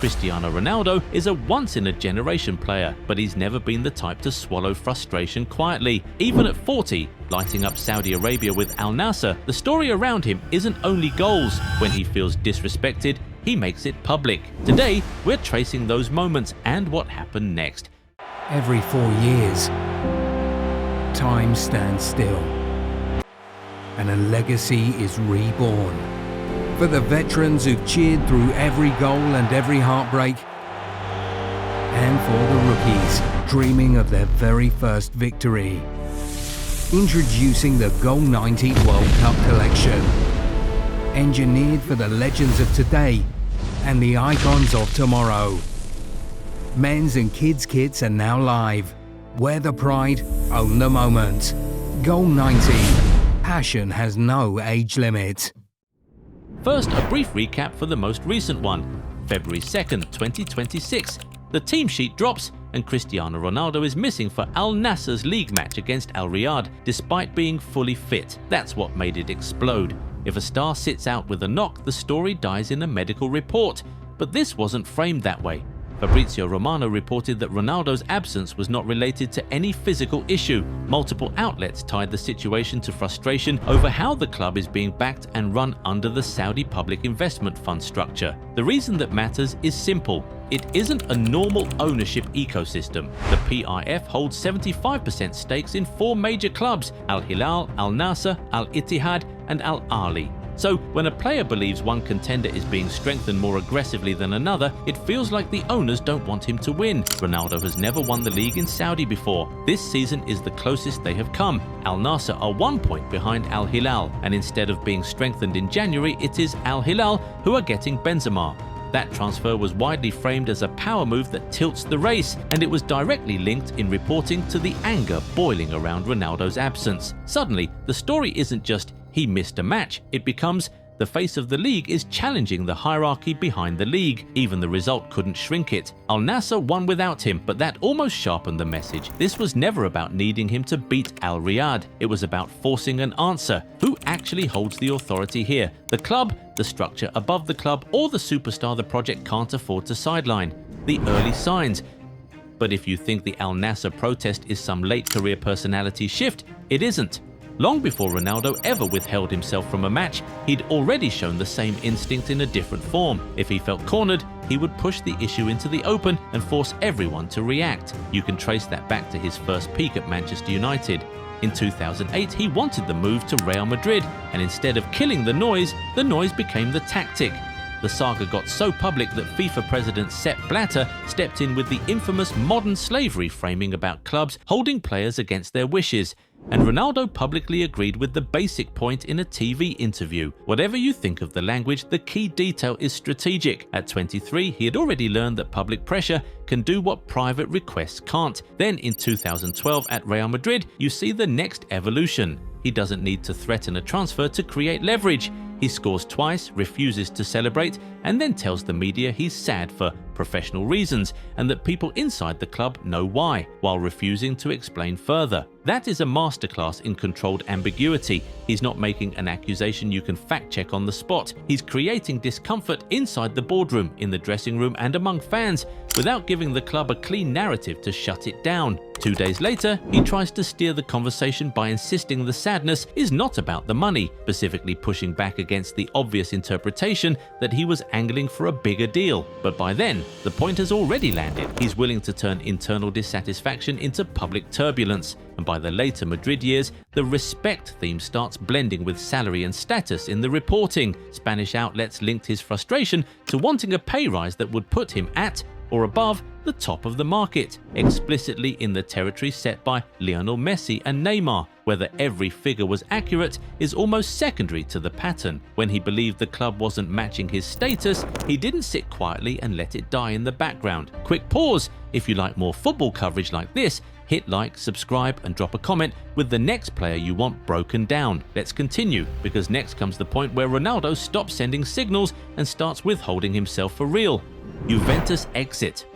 Cristiano Ronaldo is a once-in-a-generation player, but he's never been the type to swallow frustration quietly. Even at 40, lighting up Saudi Arabia with Al-Nassr, the story around him isn't only goals. When he feels disrespected, he makes it public. Today, we're tracing those moments and what happened next. Every 4 years, time stands still, and a legacy is reborn. For the veterans who've cheered through every goal and every heartbreak, and for the rookies dreaming of their very first victory. Introducing the Goal 90 World Cup Collection. Engineered for the legends of today and the icons of tomorrow. Men's and kids' kits are now live. Wear the pride, own the moment. Goal 90. Passion has no age limit. First, a brief recap for the most recent one. February 2nd, 2026. The team sheet drops and Cristiano Ronaldo is missing for Al-Nassr's league match against Al-Riyadh despite being fully fit. That's what made it explode. If a star sits out with a knock, the story dies in a medical report. But this wasn't framed that way. Fabrizio Romano reported that Ronaldo's absence was not related to any physical issue. Multiple outlets tied the situation to frustration over how the club is being backed and run under the Saudi Public Investment Fund structure. The reason that matters is simple. It isn't a normal ownership ecosystem. The PIF holds 75% stakes in 4 major clubs: Al-Hilal, Al-Nassr, Al-Ittihad, and Al-Ahli. So, when a player believes one contender is being strengthened more aggressively than another, it feels like the owners don't want him to win. Ronaldo has never won the league in Saudi before. This season is the closest they have come. Al-Nassr are 1 point behind Al-Hilal, and instead of being strengthened in January, it is Al-Hilal who are getting Benzema. That transfer was widely framed as a power move that tilts the race, and it was directly linked in reporting to the anger boiling around Ronaldo's absence. Suddenly, the story isn't just he missed a match, it becomes the face of the league is challenging the hierarchy behind the league. Even the result couldn't shrink it. Al-Nassr won without him, but that almost sharpened the message. This was never about needing him to beat Al-Riyadh. It was about forcing an answer. Who actually holds the authority here? The club, the structure above the club, or the superstar the project can't afford to sideline? The early signs. But if you think the Al-Nassr protest is some late career personality shift, it isn't. Long before Ronaldo ever withheld himself from a match, he'd already shown the same instinct in a different form. If he felt cornered, he would push the issue into the open and force everyone to react. You can trace that back to his first peak at Manchester United. In 2008, he wanted the move to Real Madrid, and instead of killing the noise became the tactic. The saga got so public that FIFA President Sepp Blatter stepped in with the infamous modern slavery framing about clubs holding players against their wishes. And Ronaldo publicly agreed with the basic point in a TV interview. Whatever you think of the language, the key detail is strategic. At 23, he had already learned that public pressure can do what private requests can't. Then in 2012 at Real Madrid, you see the next evolution. He doesn't need to threaten a transfer to create leverage. He scores twice, refuses to celebrate, and then tells the media he's sad for professional reasons and that people inside the club know why, while refusing to explain further. That is a masterclass in controlled ambiguity. He's not making an accusation you can fact-check on the spot. He's creating discomfort inside the boardroom, in the dressing room, and among fans, without giving the club a clean narrative to shut it down. 2 days later, he tries to steer the conversation by insisting the sadness is not about the money, specifically pushing back against the obvious interpretation that he was angling for a bigger deal. But by then, the point has already landed. He's willing to turn internal dissatisfaction into public turbulence. And by the later Madrid years, the respect theme starts blending with salary and status in the reporting. Spanish outlets linked his frustration to wanting a pay rise that would put him at or above the top of the market, explicitly in the territory set by Lionel Messi and Neymar. Whether every figure was accurate is almost secondary to the pattern. When he believed the club wasn't matching his status, he didn't sit quietly and let it die in the background. Quick pause. If you like more football coverage like this, hit like, subscribe, and drop a comment with the next player you want broken down. Let's continue, because next comes the point where Ronaldo stops sending signals and starts withholding himself for real. Juventus exit.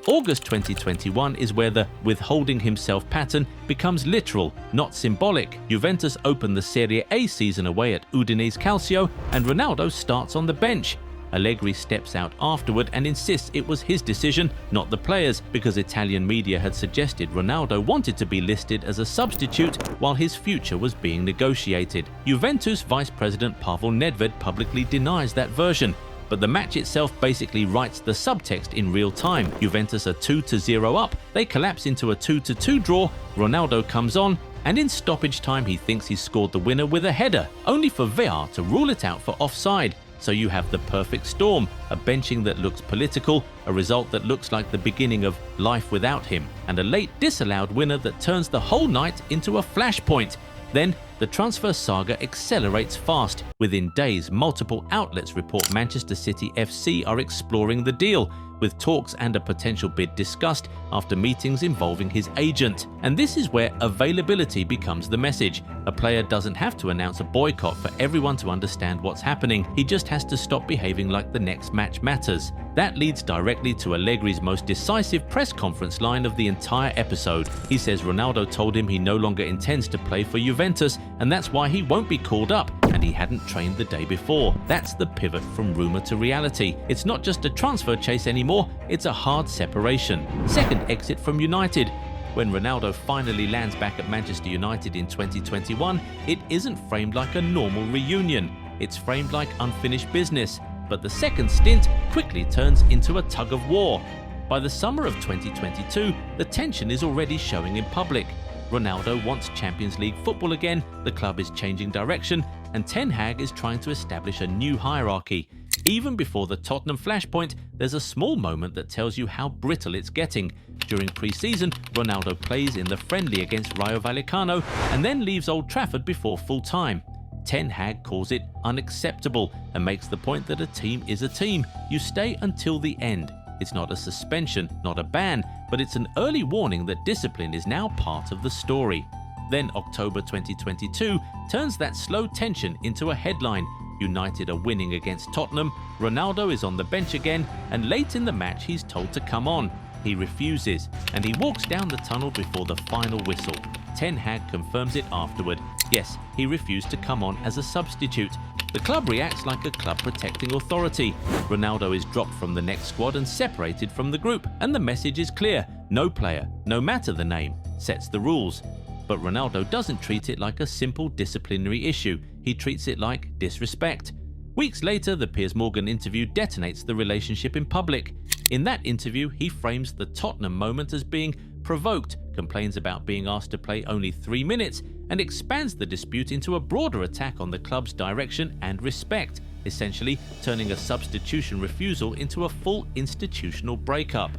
August 2021 is where the withholding himself pattern becomes literal, not symbolic. Juventus open the Serie A season away at Udinese Calcio, and Ronaldo starts on the bench. Allegri steps out afterward and insists it was his decision, not the players, because Italian media had suggested Ronaldo wanted to be listed as a substitute while his future was being negotiated. Juventus Vice President Pavel Nedved publicly denies that version, but the match itself basically writes the subtext in real time. Juventus are 2-0 up, they collapse into a 2-2 draw, Ronaldo comes on, and in stoppage time he thinks he's scored the winner with a header, only for VAR to rule it out for offside. So you have the perfect storm, a benching that looks political, a result that looks like the beginning of life without him, and a late disallowed winner that turns the whole night into a flashpoint. Then, the transfer saga accelerates fast. Within days, multiple outlets report Manchester City FC are exploring the deal, with talks and a potential bid discussed after meetings involving his agent. And this is where availability becomes the message. A player doesn't have to announce a boycott for everyone to understand what's happening. He just has to stop behaving like the next match matters. That leads directly to Allegri's most decisive press conference line of the entire episode. He says Ronaldo told him he no longer intends to play for Juventus, and that's why he won't be called up, and he hadn't trained the day before. That's the pivot from rumor to reality. It's not just a transfer chase anymore, it's a hard separation. Second exit from United. When Ronaldo finally lands back at Manchester United in 2021, it isn't framed like a normal reunion. It's framed like unfinished business. But the second stint quickly turns into a tug of war. By the summer of 2022, the tension is already showing in public. Ronaldo wants Champions League football again, the club is changing direction, and Ten Hag is trying to establish a new hierarchy. Even before the Tottenham flashpoint, there's a small moment that tells you how brittle it's getting. During pre-season, Ronaldo plays in the friendly against Rayo Vallecano and then leaves Old Trafford before full-time. Ten Hag calls it unacceptable and makes the point that a team is a team. You stay until the end. It's not a suspension, not a ban, but it's an early warning that discipline is now part of the story. Then October 2022 turns that slow tension into a headline. United are winning against Tottenham, Ronaldo is on the bench again, and late in the match he's told to come on. He refuses, and he walks down the tunnel before the final whistle. Ten Hag confirms it afterward. Yes, he refused to come on as a substitute. The club reacts like a club protecting authority. Ronaldo is dropped from the next squad and separated from the group, and the message is clear. No player, no matter the name, sets the rules. But Ronaldo doesn't treat it like a simple disciplinary issue. He treats it like disrespect. Weeks later, the Piers Morgan interview detonates the relationship in public. In that interview, he frames the Tottenham moment as being provoked, complains about being asked to play only 3 minutes, and expands the dispute into a broader attack on the club's direction and respect, essentially turning a substitution refusal into a full institutional breakup.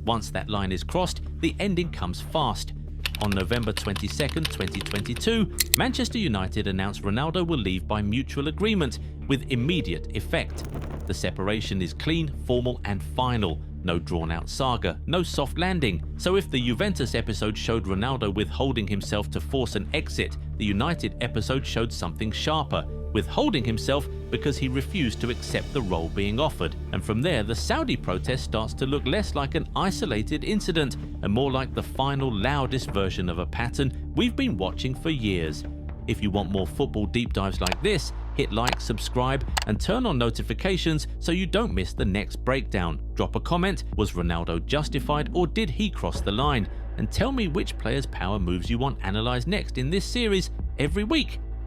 Once that line is crossed, the ending comes fast. On November 22, 2022, Manchester United announced Ronaldo will leave by mutual agreement with immediate effect. The separation is clean, formal and final. No drawn-out saga, no soft landing. So if the Juventus episode showed Ronaldo withholding himself to force an exit, the United episode showed something sharper, withholding himself because he refused to accept the role being offered. And from there, the Saudi protest starts to look less like an isolated incident and more like the final, loudest version of a pattern we've been watching for years. If you want more football deep dives like this, hit like, subscribe, and turn on notifications so you don't miss the next breakdown. Drop a comment, was Ronaldo justified or did he cross the line? And tell me which player's power moves you want analysed next in this series every week.